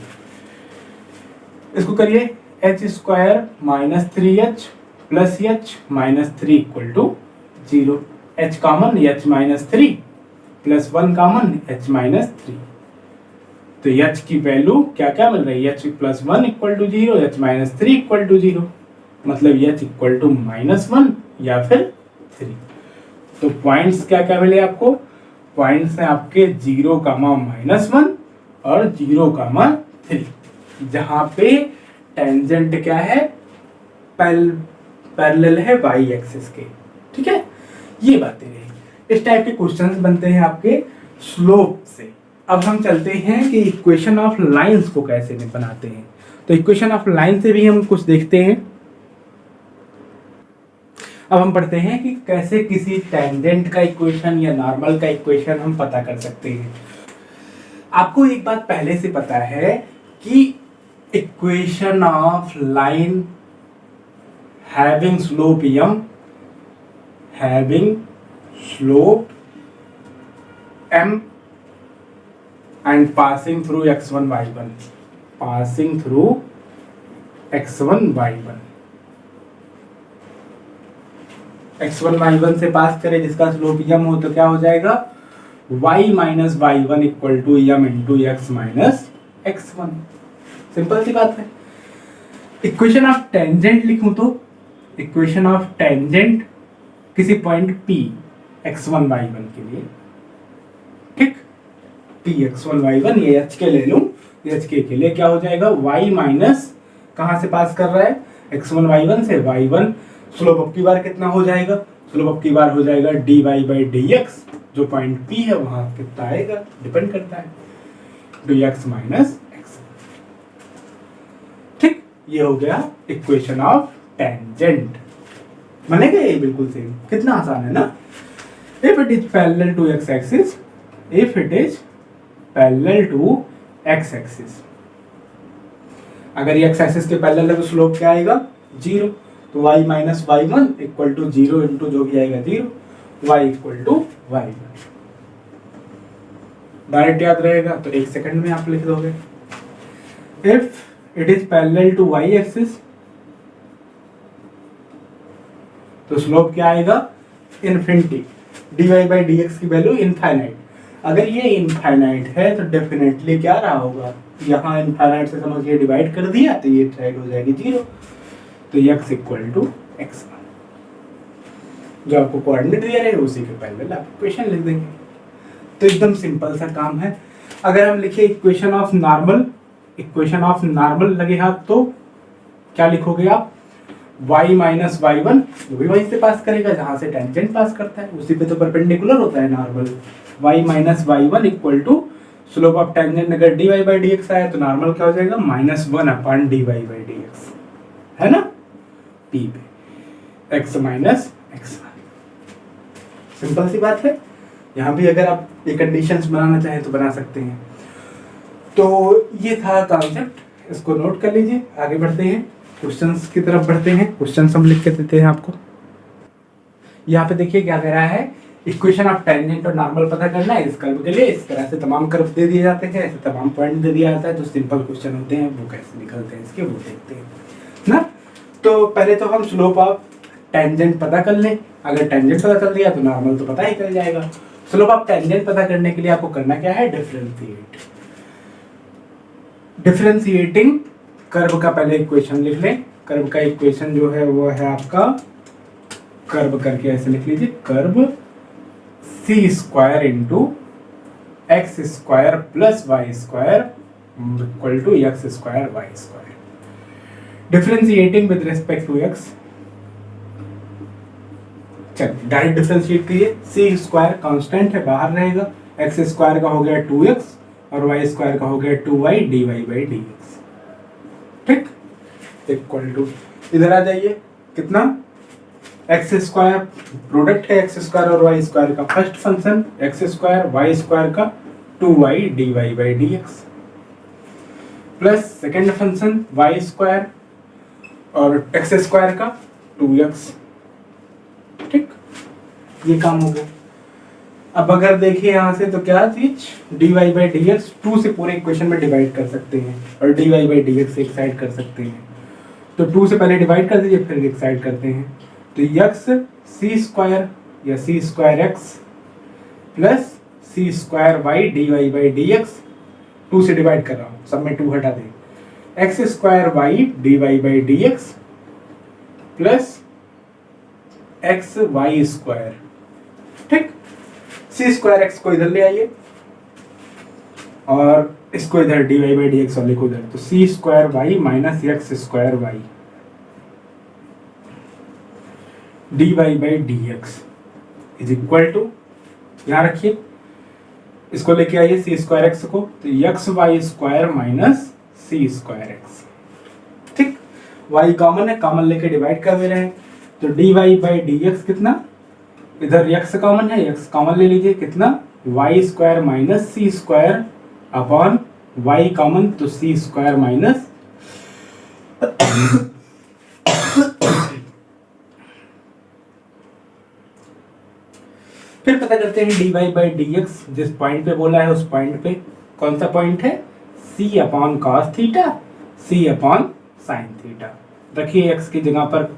इसको करिए h square minus 3h plus h minus 3 equal to 0। h common h minus 3 plus 1 common h minus 3। तो h की वैल्यू क्या क्या मिल रही है? h plus 1 equal to 0, h minus 3 equal to 0, मतलब h equal to minus 1 या फिर 3। तो पॉइंट्स क्या क्या मिले आपको? पॉइंट्स हैं आपके 0, माइनस 1 और 0, 3, जहां पे टेंजेंट क्या है? पैरेलल है y एक्सिस के। ठीक है, ये बातें रही। इस टाइप के क्वेश्चंस बनते हैं आपके स्लोप से। अब हम चलते हैं कि इक्वेशन ऑफ लाइंस को कैसे बनाते हैं। तो इक्वेशन ऑफ लाइन से भी हम कुछ देखते हैं। अब हम पढ़ते हैं कि कैसे किसी टेंजेंट का इक्वेशन या नॉर्मल का इक्वेशन हम पता कर सकते हैं। आपको एक बात पहले से पता है कि equation of line having slope m, having slope m and passing through x1 y1, passing through x1 y1, x1 y1 से पास करें जिसका स्लोप m हो तो क्या हो जाएगा? y minus y1 equal to m into x minus x1। Simple सी बात है। इक्वेशन ऑफ टेंजेंट लिखूं तो इक्वेशन ऑफ टेंजेंट किसी पॉइंट p x1 y1 के लिए, ठीक, p x1 y1 ये h के ले लूं, h के लिए क्या हो जाएगा? y माइनस कहां से पास कर रहा है? x1 y1 से y1। स्लोप अब की बार कितना हो जाएगा? स्लोप अब की बार हो जाएगा dy बाई डी एक्स, जो पॉइंट p है वहां कितना आएगा डिपेंड करता है, dx माइनस x। ठीक, ये हो गया इक्वेशन ऑफ टेंजेंट। बनेगा ये बिल्कुल सेम, कितना आसान है ना। If it is parallel to x axis, if it is parallel to x axis, अगर ये x एक्सिस के पैरेलल है तो स्लोप क्या आएगा? 0। तो y minus y1 equal to 0 into जो भी आएगा 0, y equal to y1। Direct याद रहेगा तो एक सेकंड में आप लिख दोगे। If it is parallel to y axis तो स्लोप क्या आएगा? Infinity. dy by D x की वैल्यू इनफाइनाइट। अगर ये इनफाइनाइट है तो डेफिनेटली क्या रहा होगा, यहाँ इनफाइनाइट से समझिए डिवाइड कर दिया तो ये साइड हो जाएगी 0, तो x इक्वल टू x, जो आपको कोऑर्डिनेट दिया रहेगा उसी के पैरेलल आप इक्वेशन लिख देंगे। तो एकदम सिंपल सा काम है। अगर हम लिखे इक्वेशन ऑफ नॉर्मल लगे हाथ तो क्या लिखोगे आप, y माइनस y1, वो भी वहीं से पास करेगा जहां से टेंजेंट पास करता है, उसी पे तो परपेंडिकुलर होता है normal. y minus y1 equal to slope of tangent, अगर dy बाई dx आया तो नॉर्मल क्या हो जाएगा, -1 अपॉन dy बाई dx, है ना, p पे x माइनस x1। सिंपल सी बात है। यहाँ भी अगर आप ये कंडीशंस बनाना चाहें तो बना सकते हैं। तो ये था कॉन्सेप्ट, इसको नोट कर लीजिए। आगे बढ़ते हैं, क्वेश्चंस की तरफ बढ़ते हैं। क्वेश्चंस हम लिख के देते हैं आपको। यहाँ पे देखिए क्या कह रहा है, इक्वेशन ऑफ टेंजेंट और नॉर्मल पता करना है इस कर्व के लिए। इस तरह से तमाम कर्व दे दिए जाते हैं, ऐसे तमाम पॉइंट दे दिया जाता है। जो सिंपल क्वेश्चन होते हैं वो कैसे निकलते हैं इसके, वो देखते हैं ना। तो पहले तो हम स्लोप ऑफ टेंजेंट पता कर लें। अगर टेंजेंट पता चल दिया तो नॉर्मल तो पता ही चल जाएगा। स्लोप ऑफ टेंजेंट पता करने के लिए आपको करना क्या है, डिफरेंशिएटिंग कर्व का पहले इक्वेशन लिख लें। कर्व का इक्वेशन जो है वो है आपका, कर्व करके ऐसे लिख लीजिए, curve c square into x square plus Y square equal to x square y square. Differentiating with respect to x, चलिए डायरेक्ट डिफरेंशिएट कीजिए। सी स्क्वायर कांस्टेंट है, बाहर रहेगा। एक्स स्क्वायर का हो गया 2x और वाई स्क्वायर का हो गया 2y dy बाई dx, ठीक, इक्वल टू, इधर आ जाइए, कितना, एक्स स्क्वायर प्रोडक्ट है एक्स स्क्वायर और वाई स्क्वायर का, first function x square, y square का 2y dy by dx, plus second function y square और एक्स स्क्वायर का 2x, ठीक, ये काम हो गया। अब अगर देखिए यहाँ से तो क्या चीज, dy बाई dx 2 से पूरे इक्वेशन में डिवाइड कर सकते हैं और dy बाई dx एक साइड कर सकते हैं। तो 2 से पहले डिवाइड कर दीजिए फिर एक साइड करते हैं। तो x सी स्क्वायर या c square x plus c square y dy by dx, 2 से डिवाइड कर रहा हूँ, सब में 2 हटा दें, x square y dy by dx plus x Y square, ठीक। सी स्क्वायर एक्स को इधर ले आइए और इसको इधर dy बाई dx और लिखो इधर, तो c square y minus x square y dy by dx is equal to, यहाँ रखिए, इसको लेके आइए सी स्क्वायर एक्स को, तो एक्स वाई स्क्वायर माइनस सी स्क्वायर एक्स, ठीक। y कॉमन है, कॉमन लेके डिवाइड कर दे रहे हैं, तो dy बाई dx कितना, इधर x कॉमन है, x कॉमन ले लीजिए, कितना, वाई स्क्वायर माइनस सी स्क्वायर अपॉन y कॉमन, तो सी स्क्वायर माइनस फिर पता करते हैं dy बाई dx, जिस पॉइंट पे बोला है उस पॉइंट पे, कौन सा पॉइंट है, c upon cos theta, c upon sine theta. रखिए x की जगह पर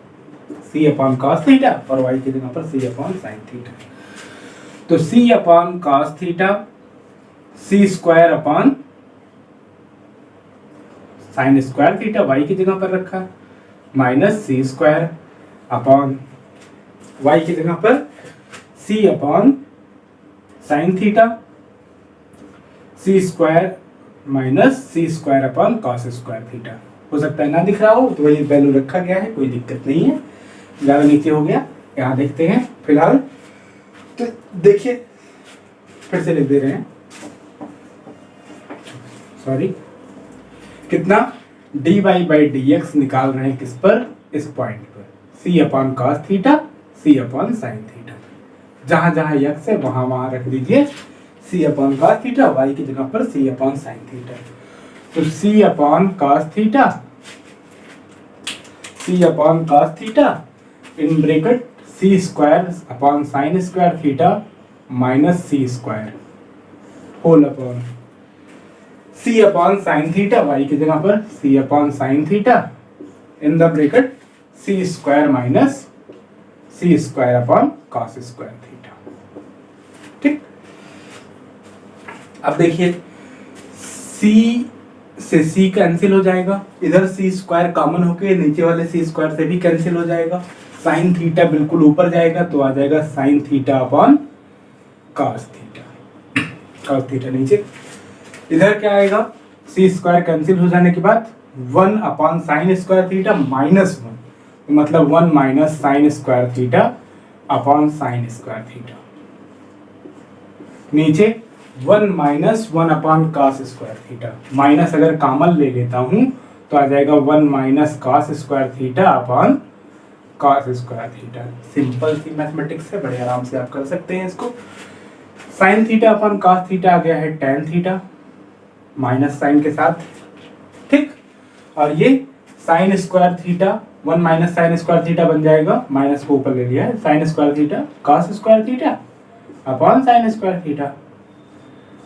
c अपॉन कॉस थीटा और y की जगह पर c अपॉन साइन थीटा। तो c upon cos theta, c square upon sine square theta y की जगह पर रखा, minus c square upon y की जगह पर c upon sine theta, c square minus c square upon cos square theta. हो सकता है ना दिख रहा हो तो वही वैल्यू रखा गया है, कोई दिक्कत नहीं है, ज़्यादा नीचे हो गया। यहाँ देखते हैं फिलहाल, तो देखिए फिर से लिख दे रहे हैं, सॉरी, कितना, dy बाई dx निकाल रहे हैं किस पर, इस पॉइंट पर, c upon cos theta, c upon sine theta. जहां जहां x है वहां वहां रख दीजिए c upon cos theta, y की जगह पर c अपॉन साइन थीटा। तो c upon cos theta, c upon cos theta in bracket c square upon sine square theta minus c square whole upon c upon sine theta, y की जगह पर c upon sine theta in the bracket c square minus c square upon cos square theta, ठीक। अब देखिए c से c cancel हो जाएगा, इधर c स्क्वायर कॉमन होके नीचे वाले c स्क्वायर से भी कैंसिल हो जाएगा, साइन थीटा बिल्कुल ऊपर जाएगा तो आ जाएगा sign theta upon cos theta, cos theta नीचे, इधर क्या आएगा c स्क्वायर कैंसिल हो जाने के बाद 1 upon sine square theta minus 1, मतलब 1 minus sine square theta upon sine square theta, नीचे 1 minus 1 upon cos square theta, minus अगर कॉमन ले लेता हूं तो आ जाएगा 1 minus cos square theta upon cos square theta. Simple सी मैथमेटिक्स है, बड़े आराम से आप कर सकते हैं इसको। Sine theta upon cos theta आ गया है टेन थीटा माइनस साइन के साथ, ठीक, और ये sine square theta 1 minus sine square theta बन जाएगा, माइनस को ऊपर ले लिया है, sine square theta cos square theta upon sine square theta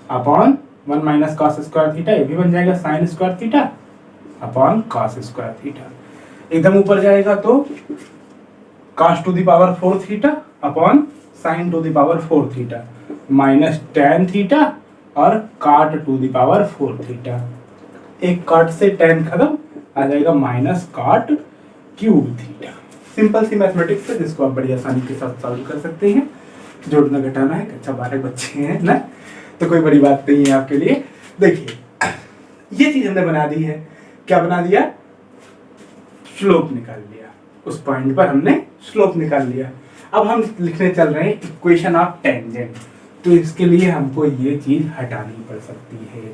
upon 1 minus cos square theta, ये भी बन जाएगा sine square theta upon cos square theta. एकदम ऊपर जाएगा तो cos to the power 4 theta upon sine to the power 4 theta minus tan theta और cot to the power 4 theta, एक काट से टेन खत्म, आ जाएगा minus cot cube theta. Simple सी मैथमेटिक्स है जिसको आप बड़ी आसानी के साथ सॉल्व कर सकते हैं। जोड़ना घटाना है, अच्छा 12 बच्चे हैं ना, तो कोई बड़ी बात नहीं है आपके लिए। देखिए ये चीज हमने बना दी है, क्या बना दिया, स्लोप निकाल लिया, उस पॉइंट पर हमने स्लोप निकाल लिया। अब हम लिखने चल रहे हैं इक्वेशन ऑफ टेंजेंट, तो इसके लिए हमको ये चीज हटानी पड़ सकती है।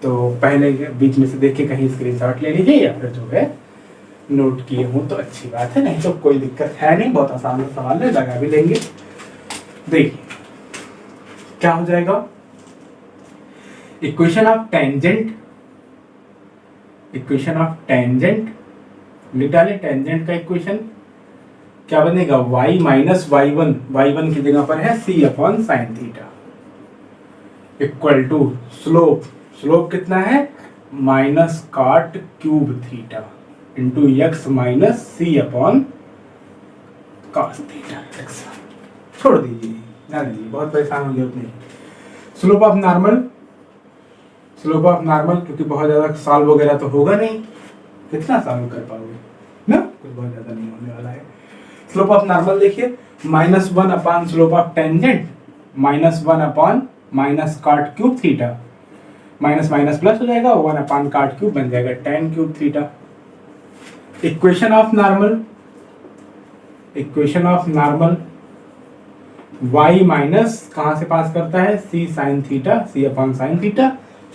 तो पहले बीच में से देख के कहीं स्क्रीनशॉट ले लीजिए या फिर जो है नोट किए हो तो अच्छी बात है, नहीं तो कोई दिक्कत है नहीं, बहुत आसान सवाल है, लगा भी लेंगे। देखिए क्या हो जाएगा, equation of tangent, equation of tangent लिख डाले, टेंजेंट का इक्वेशन क्या बनेगा, y माइनस y1 की जगह पर है c upon sine theta equal to slope, slope कितना है minus cot cube theta into x minus c upon cos theta x। छोड़ दीजिए, ना दीजिए, बहुत परेशान हो गए उतने। Slope of normal, slope of normal क्योंकि बहुत ज्यादा सॉल्व वगैरह तो होगा नहीं, कितना सॉल्व कर पाओगे ना, कुछ बहुत ज्यादा नहीं होने वाला है। स्लोप ऑफ नॉर्मल देखिए minus 1 upon slope of tangent minus 1 upon minus cot cube theta, minus minus plus हो जाएगा, 1 अपॉन काट क्यूब बन जाएगा tan cube theta. Equation of normal, equation of normal y minus कहां से pass करता है c sine theta, c upon sine theta,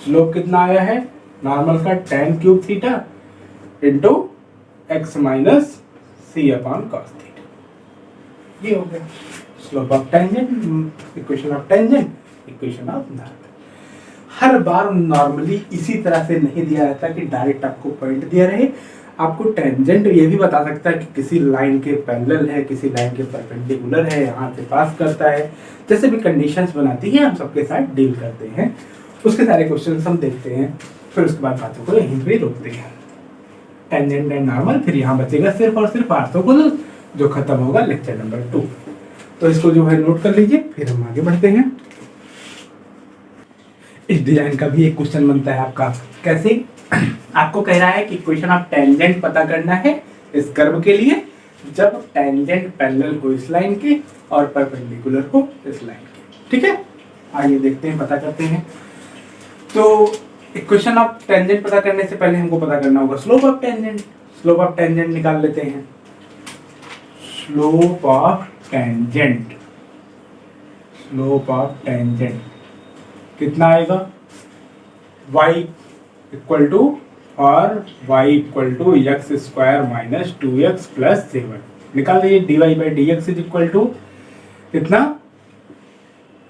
slope कितना आया है नॉर्मल का tan cube theta into x minus c upon cos theta, ये हो गया slope of tangent, equation of tangent, equation of normal. Her bar normally इसी तरह से नहीं दिया रहता कि डायरेक्ट आपको पॉइंट दिया रहे, आपको टेंजेंट ये भी बता सकता है कि किसी लाइन के पैरेलल है, किसी लाइन के परपेंडिकुलर है, यहाँ से पास करता है, जैसे भी कंडीशंस बनाती है हम सबके साथ डील करते हैं, उसके सारे क्वेश्चंस हम देखते हैं, फिर उसके बाद बातों को यहीं पे रोकते हैं। टेंजेंट एंड नॉर्मल, फिर यहाँ बचेगा सिर्फ और सिर्फ ऑर्थोगोनल जो खत्म होगा लेक्चर नंबर 2। तो इसको जो है नोट कर लीजिए, फिर हम आगे बढ़ते हैं। इस डिजाइन का भी एक क्वेश्चन बनता है आपका, कैसे, आपको कह रहा है कि इक्वेशन ऑफ टेंजेंट पता करना है इस कर्व के लिए जब टेंजेंट पैरेलल हो इस लाइन के और परपेंडिकुलर हो इस लाइन के, ठीक है। आगे देखते हैं, पता करते हैं। तो इक्वेशन ऑफ टेंजेंट पता करने से पहले हमको पता करना होगा slope of tangent. Slope of tangent निकाल लेते हैं। Slope of tangent, slope of tangent कितना आएगा, y इक्वल टू और y equal to x square minus 2x plus 7 निकाल दीजिए। dy by D x is equal to कितना,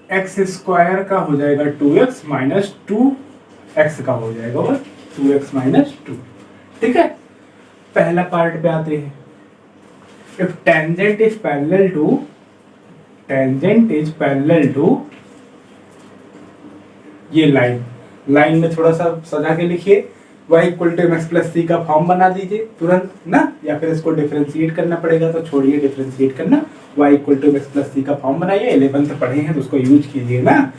x स्क्वायर का हो जाएगा 2x माइनस 2x का हो जाएगा और 2x माइनस 2, ठीक है। पहला पार्ट पे आते हैं। If tangent is parallel to, tangent is parallel to ये लाइन, लाइन में थोड़ा सा सजा के लिखिए, y equal to mx plus c का फॉर्म बना दीजिए तुरंत ना, या फिर इसको डिफरेंशिएट करना पड़ेगा तो छोड़िए डिफरेंशिएट करना, y equal to mx plus c का फॉर्म बनाइए, 11th पढ़े हैं तो उसको यूज कीजिए ना।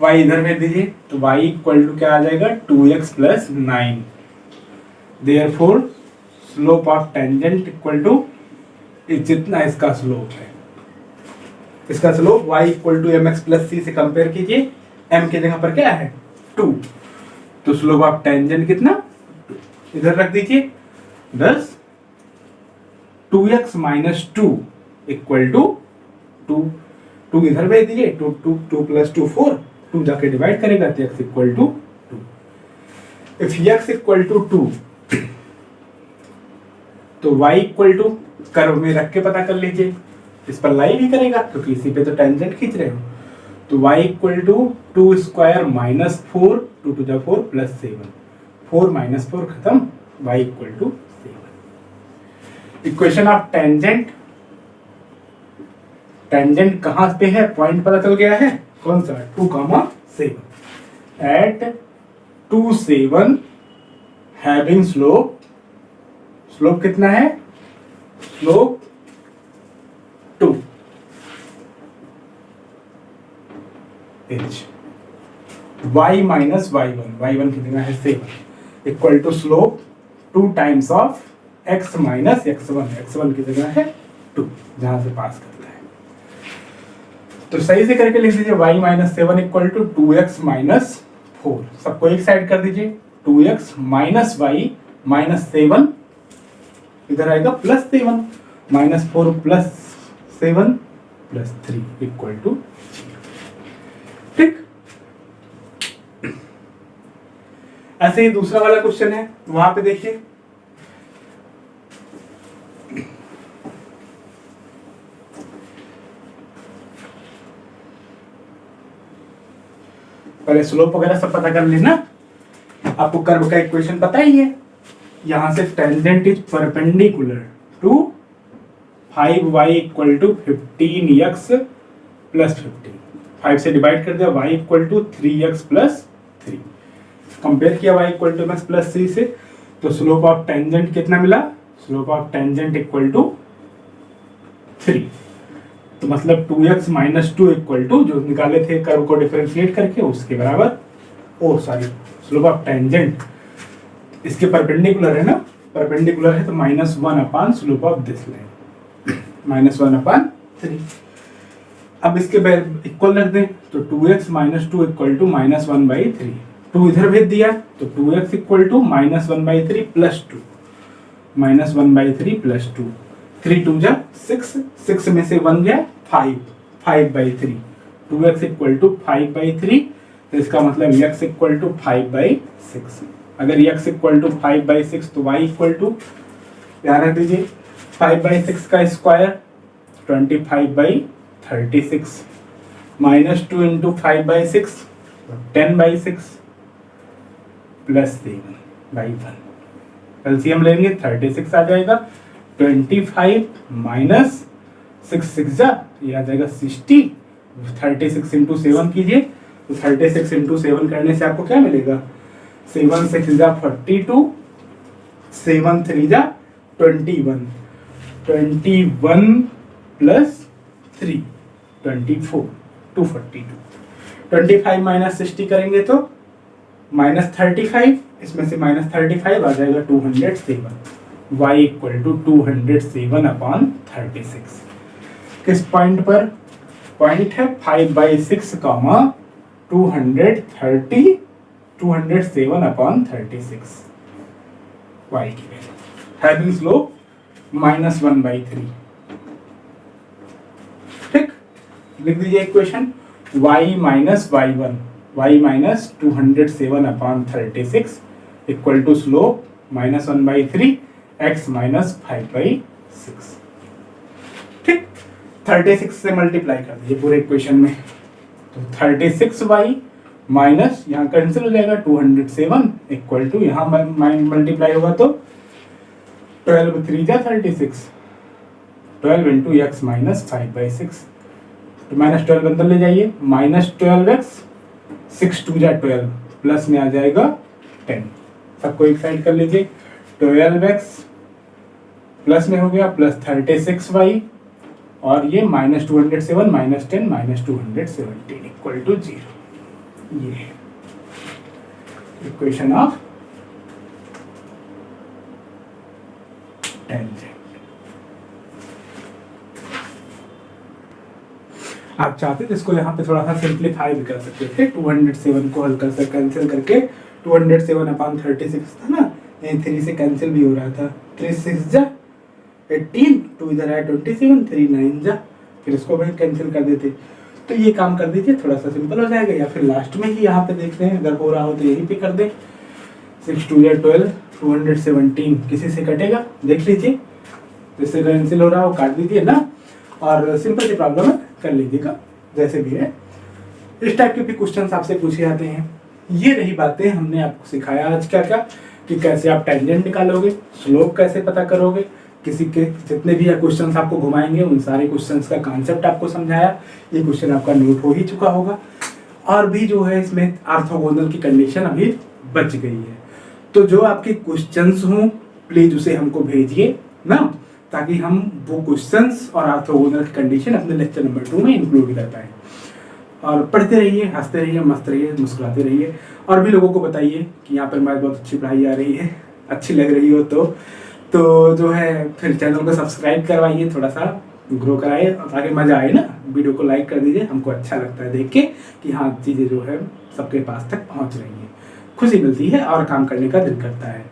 y इधर भेज दीजिए, तो y इक्वल टू क्या आ जाएगा 2x plus 9। Therefore slope of tangent equal to जितना इसका स्लोप है, इसका slope y equal to mx plus c से कंपेयर कीजिए, m की जगह पर क्या है 2, तो स्लोप ऑफ टेंजेंट कितना इधर रख दीजिए 10, 2x माइनस 2 इक्वल टू 2 इधर भेज दीजिए, 2 प्लस 2 4, 2 जाके डिवाइड करेगा तो x equal to 2। If x equal to 2 तो y इक्वल टू कर्व में रख के पता कर लीजिए, इस पर लाई भी करेगा क्योंकि इसी पे तो टेंजेंट खींच रहे हो। तो y equal to 2 square minus 4, 2 to the 4 plus 7, 4 minus 4 खत्म, y equal to 7। Equation of tangent, tangent कहां पे है पॉइंट पता चल गया है, कौन सा 2,7 एट 2 7 हैविंग स्लोप, स्लोप कितना है, slope 2 h, y minus y1 की जगह है 7 equal to slope 2 times of x minus x1 की जगह है 2, जहां से पास करता है। तो सही से करके लिख दीजिए y minus 7 equal to 2x minus 4, सबको एक साइड कर दीजिए, 2x माइनस y माइनस 7 इधर आएगा plus 7, minus 4 plus 7 plus 3 equal to 0। ठीक, ऐसे ही दूसरा वाला क्वेश्चन है, वहां पे देखिए पहले स्लोप वगैरह सब पता कर लेना। आपको कर्व का इक्वेशन पता ही है, यहां से tangent is perpendicular to 5y equal to 15x plus 15, 5 से डिवाइड कर दिया, y equal to 3x plus 3, compare किया y equal to mx plus 3 से, तो स्लोप ऑफ टेंजेंट कितना मिला, slope of tangent equal to 3, तो मतलब 2x माइनस 2 इक्वल टू जो निकाले थे कर्व को डिफरेंशिएट करके उसके बराबर, ओ सॉरी स्लोप ऑफ टेंजेंट इसके परपेंडिकुलर है ना, परपेंडिकुलर है तो -1 upon slope of this line, -1 upon 3। अब इसके इक्वल रख दें तो 2x माइनस 2 इक्वल टू -1/3, 2 इधर भेज दिया तो 2x equal to -1/3 plus 2, -1/3 plus 2, 3 2 जा 6, 6 में से 1 गया 5, 5/3, 2x इक्वल टू 5/3, तो इसका मतलब x इक्वल टू 5/6। अगर x इक्वल टू 5/6 तो y इक्वल टू, ध्यान रख दीजिए 5/6 का square 25/36 minus 2 into 5/6 10/6 plus 7/1, LCM लेंगे 36 आ जाएगा, 25 माइनस 6 जा ये आ जाएगा 60, 36 इंटू 7 कीजिए तो 36 इंटू 7 करने से आपको क्या मिलेगा, 7 6 जा 42, 7 3 जा 21, 21 प्लस 3 24, 242, 25 माइनस 60 करेंगे तो -35, इसमें से -35 आ जाएगा 207, y इक्वल टू 207 अपॉन 36। किस पॉइंट पर, पॉइंट है 5/6 कॉमा 207 अपॉन 36, y की वैल्यू हैविंग स्लोप -1/3। ठीक, लिख दीजिए equation y minus y1, y minus 207 upon 36 equal to slope -1/3 x minus 5/6। ठीक, 36 से मल्टीप्लाई कर दीजिए पूरे इक्वेशन में, तो 36y माइनस यहाँ कैंसिल हो जाएगा 207 इक्वल टू यहाँ मल्टीप्लाई होगा तो 12 3 जा 36, 12 इंटू एक्स माइनस 5/6, तो -12 अंदर ले जाइए, -12x 6 2 जा 12 प्लस में आ जाएगा 10, सबको एक साइड कर लीजिए, 12x प्लस में हो गया प्लस 36y और ये -207 -10 -217 इक्वल टू 0। ये इक्वेशन ऑफ टेंजेंट। आप चाहते तो इसको यहाँ पे थोड़ा सा सिंप्लीफाई भी कर सकते थे। 207 को हल्का सा कैंसिल करके 207/36 था ना, 3 से कैंसिल भी हो रहा था। 3 6 जा 18, 2 इधर आया 27, 3 9 जा, फिर इसको भी कैंसिल कर देते। तो ये काम कर दीजिए, थोड़ा सा सिंपल हो जाएगा। या फिर लास्ट में ही यहाँ पे देख रहे हैं, अगर हो रहा हो तो यहीं पे कर दें। 6 2 12, 217 किसी से कटेगा देख लीजिए, जिससे कैंसिल हो रहा हो काट दीजिए ना, और सिंपल सी प्रॉब्लम है, कर लीजिएगा जैसे भी है। इस टाइप के भी क्वेश्चंस आपसे पूछे जाते हैं। ये रही बातें हमने आपको सिखाया आज क्या क्या, कि कैसे आप टेंजेंट निकालोगे, स्लोप कैसे पता करोगे, किसी के जितने भी क्वेश्चंस आपको घुमाएंगे उन सारे क्वेश्चंस का कॉन्सेप्ट आपको समझाया। ये क्वेश्चन आपका नोट हो ही चुका होगा। और भी जो है इसमें ऑर्थोगोनल की कंडीशन अभी बच गई है। तो जो आपके क्वेश्चंस हों प्लीज उसे हमको भेजिए ना, ताकि हम वो क्वेश्चंस और ऑर्थोगोनल की कंडीशन अपने लेक्चर नंबर 2 में इंक्लूड कर पाए। और पढ़ते रहिए, हंसते रहिए, मस्त रहिए, मुस्कुराते रहिए। और भी लोगों को बताइए कि यहाँ पर हमारी बहुत अच्छी पढ़ाई आ रही है, अच्छी लग रही हो तो जो है फिर चैनल को सब्सक्राइब करवाइए, थोड़ा सा ग्रो कराइए, ताकि मजा आए ना। वीडियो को लाइक कर दीजिए, हमको अच्छा लगता है देख के कि हाँ चीज़ें जो है सबके पास तक पहुँच रही हैं, खुशी मिलती है और काम करने का दिल करता है।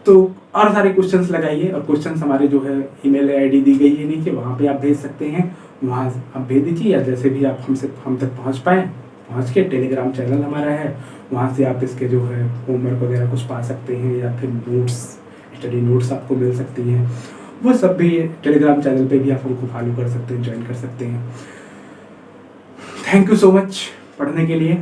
तो और सारे क्वेश्चंस लगाइए, और क्वेश्चंस हमारे जो है ईमेल आईडी दी गई है नीचे, वहाँ पे आप भेज सकते हैं, वहाँ आप भेज दीजिए, या जैसे भी आप हम तक पहुँच पाएँ, पहुँच के टेलीग्राम चैनल हमारा है, वहाँ से आप इसके जो है होमवर्क वगैरह कुछ पा सकते हैं, या फिर नोट्स, स्टडी नोट्स आपको मिल सकती हैं। वो सब भी टेलीग्राम चैनल पे भी आप हमको फॉलो कर सकते हैं, ज्वाइन कर सकते हैं। थैंक यू सो मच पढ़ने के लिए।